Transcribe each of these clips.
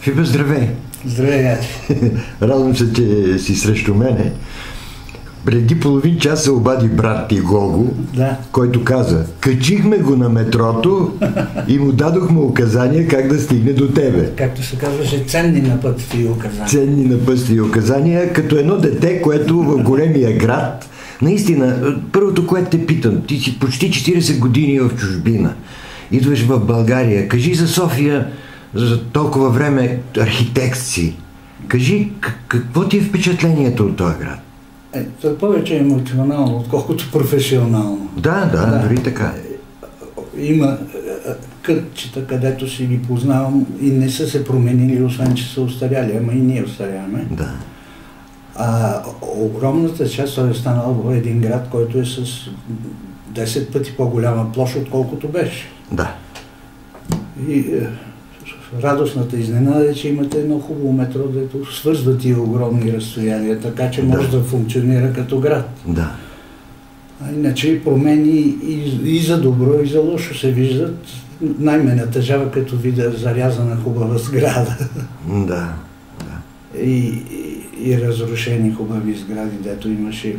Фипа, здравей! Здравей, Яче! Радвам се, че си срещу мене. Преди половин час се обади брат ти Гого, да. Който каза: качихме го на метрото и му дадохме указания как да стигне до тебе. Както се казваше, ценни напътствия указания. Ценни напътствия указания, като едно дете, което в големия град. Наистина, първото, което те питам, ти си почти 40 години в чужбина. Идваш в България. Кажи за София, за толкова време архитект си. Кажи, какво ти е впечатлението от този град? Повече емоционално, отколкото професионално. Да, дори така. Има кътчета, където си ги познавам и не са се променили, освен че са остаряли, ама и ние остаряваме. Да. Огромната част е станал в един град, който е с 10 пъти по-голяма площ, отколкото беше. Да. И радостната изненада е, че имате едно хубаво метро, дето свързва тия огромни разстояния, така че може да функционира като град. Да. А иначе промени и за добро, и за лошо се виждат. Най-ме натъжава, като видя зарязана хубава сграда. Да. И разрушени хубави сгради, дето имаше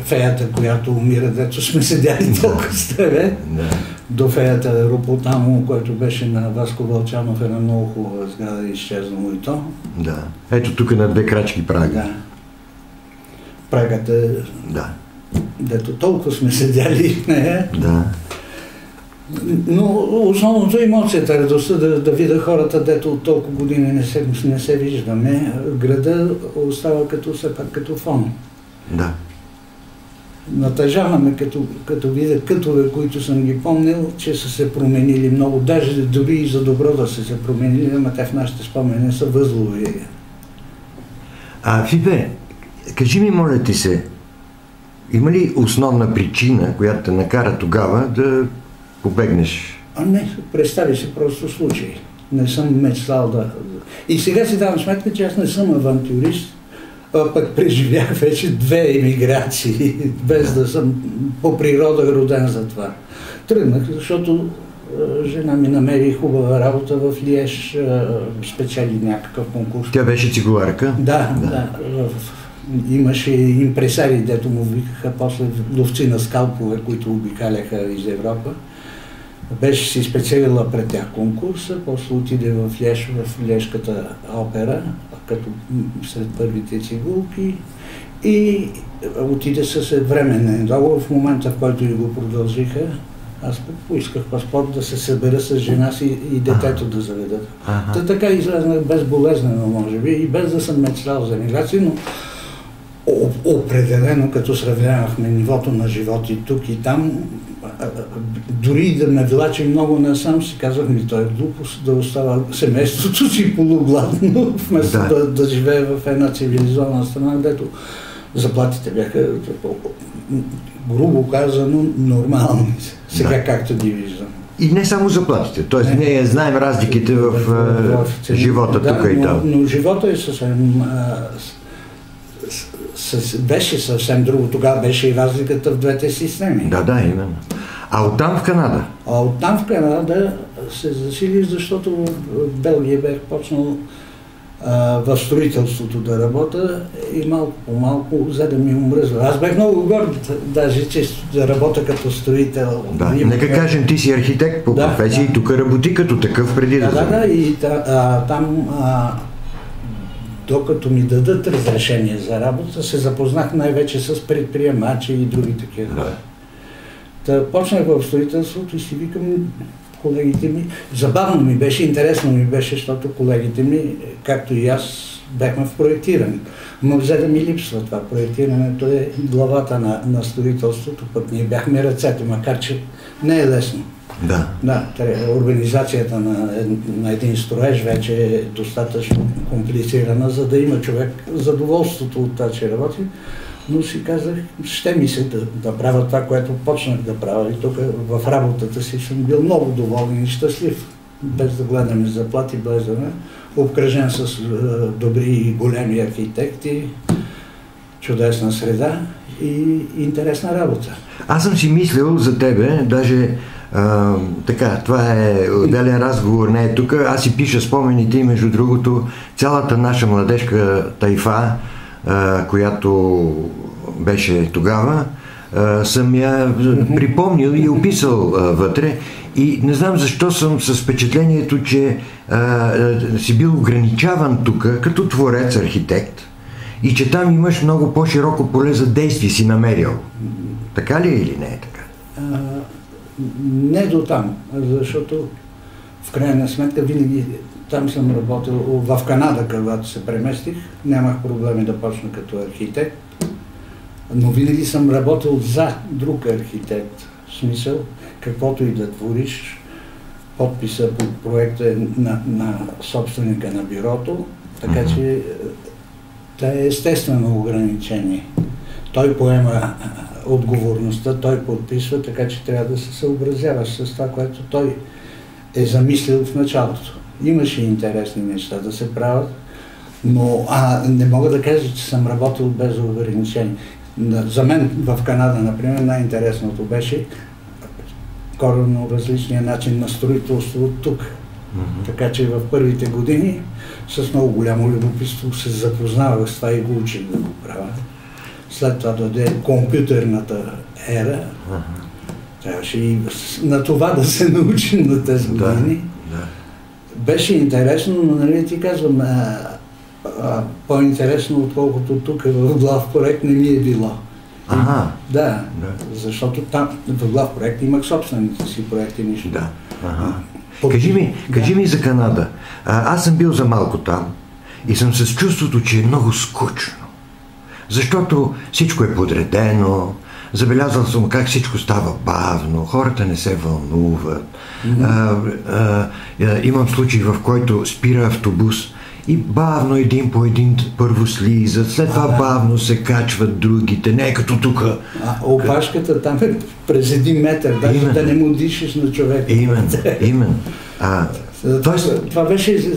феята, която умира, дето сме седяли толкова с тебе. Да. До феята Ропотамо, който беше на Васко Вълчанов, една много хубава сграда, изчезнало и то. Да. Ето тук на 2 крачки прага. Да. Прагата, да. Дето толкова сме седяли в нея. Да. Но основното емоцията, радостта да видя хората, дето от толкова години не се виждаме. Града остава все пак като фон. Да. Натъжаваме, като видя кътове, които съм ги помнил, че са се променили много. Даже дори и за добро да са се променили, ама те в нашите спомени са възлови. Фипе, кажи ми, моля ти се, има ли основна причина, която те накара тогава да побегнеш? Не, представи се просто случай. Не съм мечтал да... И сега си давам сметка, че аз не съм авантюрист, пък преживях вече 2 емиграции, без да съм по природа роден за това. Тръгнах, защото жена ми намери хубава работа в Лиеж, спечели някакъв конкурс. Тя беше цигуларка? Да. Имаше импресари, дето му викаха после ловци на скалпове, които обикаляха из Европа. Беше си спечелила пред тях конкурса, после отиде в Лиеж, в Лиежката опера, като сред първите цигулки, и отиде с временен договор. В момента, в който и го продължиха, аз поисках паспорт да се събера с жена си и детето да заведат. Така излезнах безболезнено, може би, и без да съм мечтал за емиграция, но определено, като сравнявахме нивото на живот и тук и там, дори да ме влачи много насам, си казах ми, той е глупост да остава семейството си полугладно, вместо да живее в една цивилизована страна, където заплатите бяха, грубо казано, нормални. Сега както ги виждам. И не само заплатите, т.е. ние знаем разликите в живота тук и там. Но живота е съвсем... беше съвсем друго. Тогава беше и разликата в двете системи. Да, именно. А оттам в Канада? Оттам в Канада се засили, защото в Белгия бях почнал в строителството да работя и малко по малко взе да ми омръзва. Аз бях много горд, даже че да работя като строител. Да, нека кажем, ти си архитект по професия и тук работи като такъв преди да... Да, и там... Докато ми дадат разрешение за работа, се запознах най-вече с предприемачи и други такива хора. Почнах в строителството и си викам колегите ми. Забавно ми беше, интересно ми беше, защото колегите ми, както и аз, бяхме в проектиране. Но взе да ми липсва това. Проектирането е главата на строителството, пък ние бяхме ръцете, макар че не е лесно. Да, организацията на един строеж вече е достатъчно комплицирана, за да има човек задоволството от това, че работи. Но си казах, ще ми се да правя това, което почнах да правя. И тук в работата си съм бил много доволен и щастлив. Без да гледаме заплати, без да ме. Обкръжен с добри и големи архитекти, чудесна среда и интересна работа. Аз съм си мислил за тебе, даже Така, това е отделен разговор, не е тук. Аз си пиша спомените и между другото цялата наша младежка тайфа, която беше тогава, съм я припомнил и описал вътре. И не знам защо съм с впечатлението, че си бил ограничаван тук като творец, архитект и че там имаш много по-широко поле за действие си намерил. Така ли е или не е така? Не до там, защото в крайна сметка винаги там съм работил, в Канада, когато се преместих, нямах проблеми да почна като архитект, но винаги съм работил за друг архитект. В смисъл, каквото и да твориш, подписа по проекта е на собственика на бюрото, така че това е естествено ограничение. Той поема отговорността, той подписва, така че трябва да се съобразяваш с това, което той е замислил в началото. Имаше интересни неща да се правят, но не мога да кажа, че съм работил без ограничение. За мен в Канада, например, най-интересното беше коренно различния начин на строителство от тук. Така че в първите години с много голямо любопитство се запознавах с това и го учих да го правя. След това дойде компютърната ера. Трябваше и на това да се научим на тези години. Беше интересно, но нали ти казвам, по-интересно, отколкото тук в главпроект не ми е било. Да, защото там в главпроект имах собствените си проекти, нищо. Кажи ми за Канада. Аз съм бил за малко там и съм с чувството, че е много скучно. Защото всичко е подредено, забелязал съм как всичко става бавно, хората не се вълнуват. Имам случай, в който спира автобус и бавно един по един първо слизат, след това бавно се качват другите, не е като тук. Опашката там е през 1 метър, даже да не му дишаш на човека. Именно. Това беше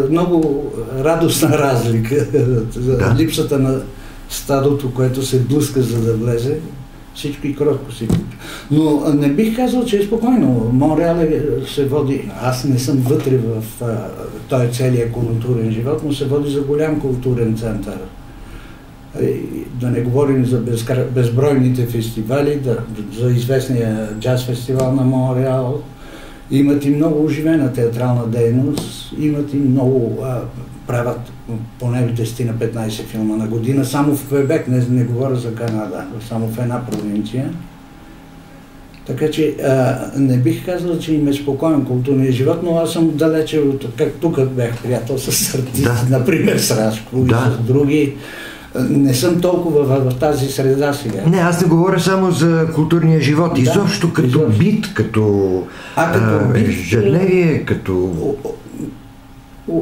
много радостна разлика. Липсата на стадото, което се блъска за да влезе, всичко и кротко си. Но не бих казал, че е спокойно. Монреал се води, аз не съм вътре в този целия културен живот, но се води за голям културен център. Да не говорим за безбройните фестивали, за известния джаз фестивал на Монреал. Имат и много оживена театрална дейност, имат и много, правят поне 10-15 филма на година, само в Квебек, не говоря за Канада, само в една провинция. Така че не бих казал, че им е спокоен културния живот, но аз съм далече от, как тук бях приятел с артисти, например с Рашко и с други. Не съм толкова в тази среда сега. Не, аз не говоря само за културния живот, изобщо като бит, като ежедневие, като...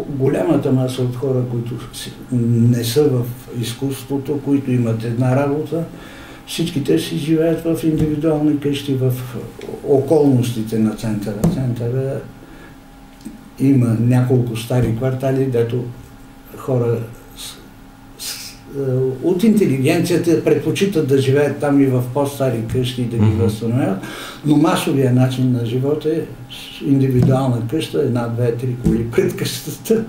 Голямата маса от хора, които не са в изкуството, които имат една работа, всички те си живеят в индивидуални къщи, в околностите на центъра. Центъра има няколко стари квартали, дето хора от интелигенцията предпочитат да живеят там и в по-стари къщи и да ги възстановяват, но масовия начин на живота е индивидуална къща, 1, 2, 3 коли пред къщата.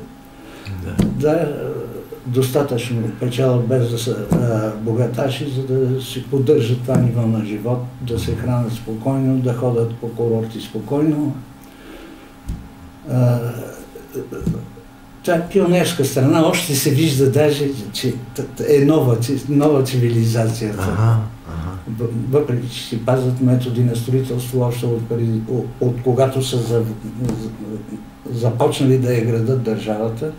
Достатъчно печала без да са богаташи, за да си поддържат това ниво на живот, да се хранят спокойно, да ходят по курорти спокойно. Това пионерска страна още се вижда даже, че е нова цивилизацията. Въпреки, че си пазят методи на строителство още от когато са започнали да я градат държавата.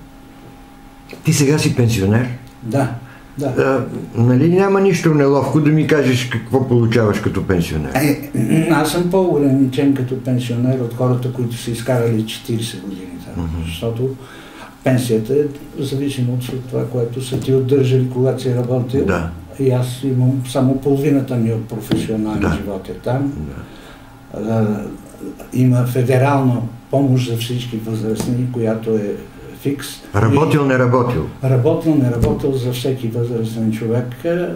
Ти сега си пенсионер? Да. Нали няма нищо неловко да ми кажеш какво получаваш като пенсионер? Аз съм по-ограничен като пенсионер от хората, които са изкарали 40 години. Защото пенсията е зависимо от това, което са ти отдържали, когато си работил. И аз имам само половината ми от професионалния живот е там. Има федерална помощ за всички възрастни, която е фикс. Работил, не работил. Работил, не работил за всеки възрастен човек,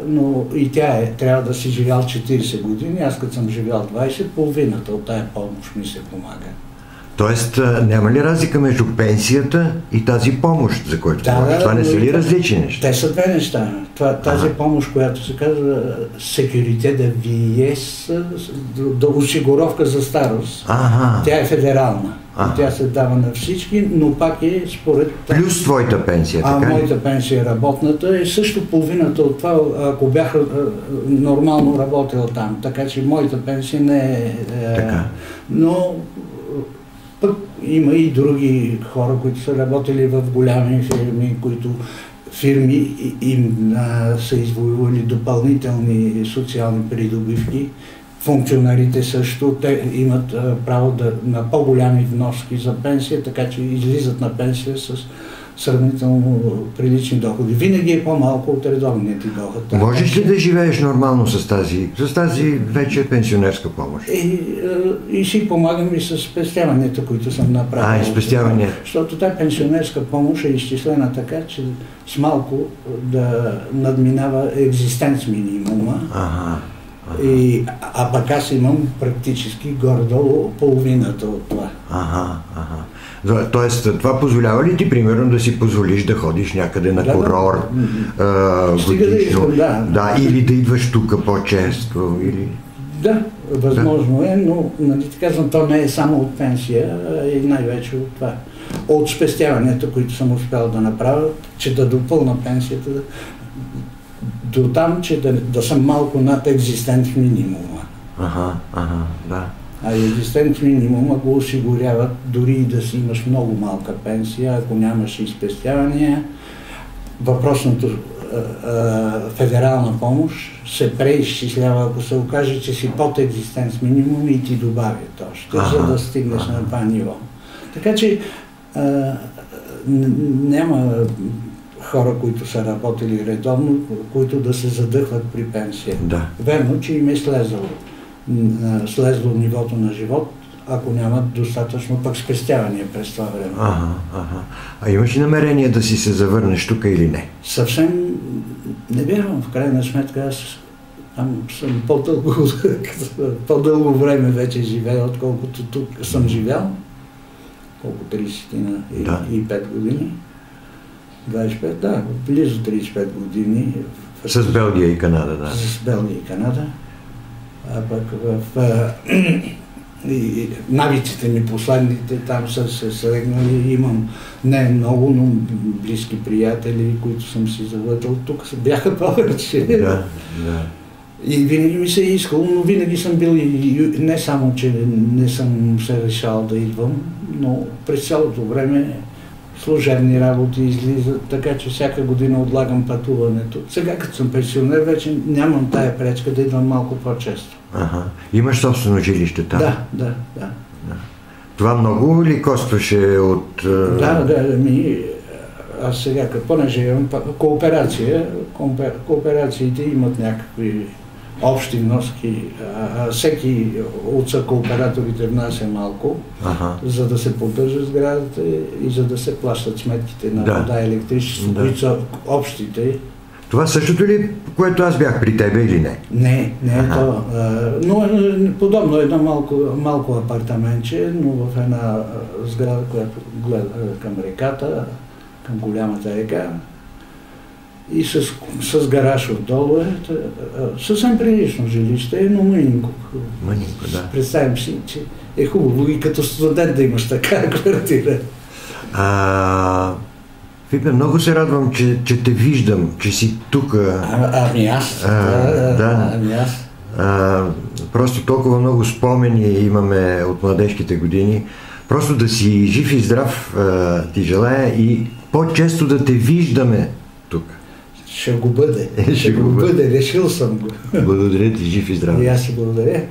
но и тя трябва да си живял 40 години. Аз като съм живял 20, половината от тая помощ ми се помага. Тоест, няма ли разлика между пенсията и тази помощ, за която говориш? Това не са ли различни неща? Те са две неща. Тази помощ, която се казва Sécurité de vieillesse, осигуровка за старост, тя е федерална. Тя се дава на всички, но пак е според... Плюс твоята пенсия, така? Моята пенсия, работната, е също половината от това, ако бях нормално работил там. Така че моята пенсия не е... Но пък има и други хора, които са работили в голями фирми, които фирми им са извоювали допълнителни социални придобивки. Функционарите също, те имат право на по-голями вноски за пенсия, така че излизат на пенсия с сравнително прилични доходи. Винаги е по-малко от редовният ти доход. Можеш ли да живееш нормално с тази вече пенсионерска помощ? И си помагам и с спестяванията, които съм направил. И спестявания. Защото тази пенсионерска помощ е изчислена така, че с малко да надминава екзистенц минимума. А пък аз имам практически горе-долу половината от това. Тоест, това позволява ли ти, примерно, да си позволиш да ходиш някъде на курорт годишно? Или да идваш тук по-често? Да, възможно е, но нали ти казвам, то не е само от пенсия, и най-вече от това. От спестяванията, които съм успял да направя, че да допълна пенсията до там, че да съм малко над екзистенц минимума. А екзистенц минимума го осигуряват дори и да си имаш много малка пенсия, ако нямаш и спестявания. Въпросното федерална помощ се преизчислява, ако се окаже, че си под екзистенц минимум и ти добавят още, за да стигнеш на това ниво. Така че няма хора, които са работили редовно, които да се задъхват при пенсия. Верно, че им е слезло нивото на живот, ако нямат достатъчно пък спестявания през това време. А имаш ли намерение да си се завърнеш тук или не? Съвсем не вярвам. В крайна сметка аз там съм по-дълго време вече живея, отколкото тук съм живял. Колко 35 години. 25, близо 35 години. С Белгия и Канада, С Белгия и Канада. А пък навиците ми последните там са се срегнали. Имам не много, но близки приятели, които съм си завъртал. Тук бяха повече. И винаги ми се е искало, но винаги съм бил и не само, че не съм се решал да идвам, но през цялото време служебни работи излизат, така че всяка година отлагам пътуването. Сега, като съм пенсионер, вече нямам тая пречка да идвам малко по-често. Имаш собствено жилище там? Да. Това много ли костваше от... Аз сега, понеже имам кооперация, кооперациите имат някакви общи вноски, всеки от съкооператорите внася малко, за да се поддържа сградата и за да се плащат сметките на вода и електричество, които са общите. Това същото ли, което аз бях при тебе или не? Не е то. Но подобно едно малко апартаментче, но в една сграда, която гледа към реката, към голямата река. И с гараж отдолу е. Съвсем прилично жилище, но мънинко. Представим си, че е хубаво и като студент да имаш така квартира. Фипе, много се радвам, че те виждам, че си тук. Аз. Просто толкова много спомени имаме от младежките години. Просто да си жив и здрав ти желая и по-често да те виждаме тук. Ще го бъде. Решил съм го. Благодаря ти, жив и здрав. И аз си благодаря.